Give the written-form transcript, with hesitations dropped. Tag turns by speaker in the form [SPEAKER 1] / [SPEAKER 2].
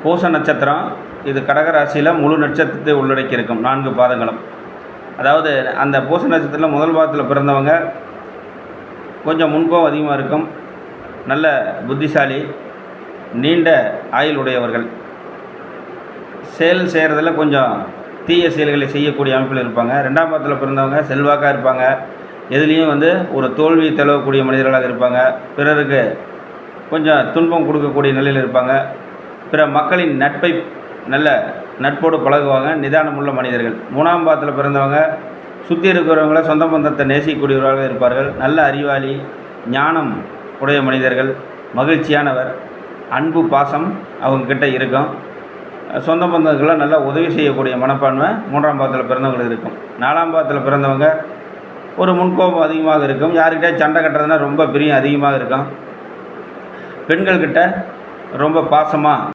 [SPEAKER 1] பூச நட்சத்திரம் இது கடக ராசியில் முழு நட்சத்திரத்தை உள்ளடக்கி இருக்கும் 4 பாதங்களும். அதாவது அந்த பூச நட்சத்திரத்தில் முதல் பாதத்தில் பிறந்தவங்க கொஞ்சம் முன்கோபம் அதிகமாக இருக்கும், நல்ல புத்திசாலி, நீண்ட ஆயுள் உடையவர்கள், செயல் செய்கிறதுல கொஞ்சம் தீய செயல்களை செய்யக்கூடிய அமைப்பில் இருப்பாங்க. 2ஆம் பாதத்தில் பிறந்தவங்க செல்வாக்காக இருப்பாங்க, எதுலேயும் ஒரு தோல்வி தழுவக்கூடிய மனிதர்களாக இருப்பாங்க, பிறருக்கு கொஞ்சம் துன்பம் கொடுக்கக்கூடிய நிலையில் இருப்பாங்க, பிற மக்களின் நட்பை நல்ல நட்போடு பழகுவாங்க, நிதானமுள்ள மனிதர்கள். 3ஆம் பாதத்தில் பிறந்தவங்க சுற்றி இருக்கிறவங்கள சொந்த பந்தத்தை நேசிக்கக்கூடியவர்களாக இருப்பார்கள், நல்ல அறிவாளி, ஞானம் உடைய மனிதர்கள், மகிழ்ச்சியானவர், அன்பு பாசம் அவங்கக்கிட்ட இருக்கும், சொந்த பந்தங்களாக நல்லா உதவி செய்யக்கூடிய மனப்பான்மை 3ஆம் பாதத்தில் பிறந்தவங்களுக்கு இருக்கும். 4ஆம் பாதத்தில் பிறந்தவங்க ஒரு முன்கோபம் அதிகமாக இருக்கும், யாருக்கிட்டே சண்டை கட்டுறதுனா ரொம்ப பிரியம் அதிகமாக இருக்கும், பெண்கள்கிட்ட ரொம்ப பாசமாக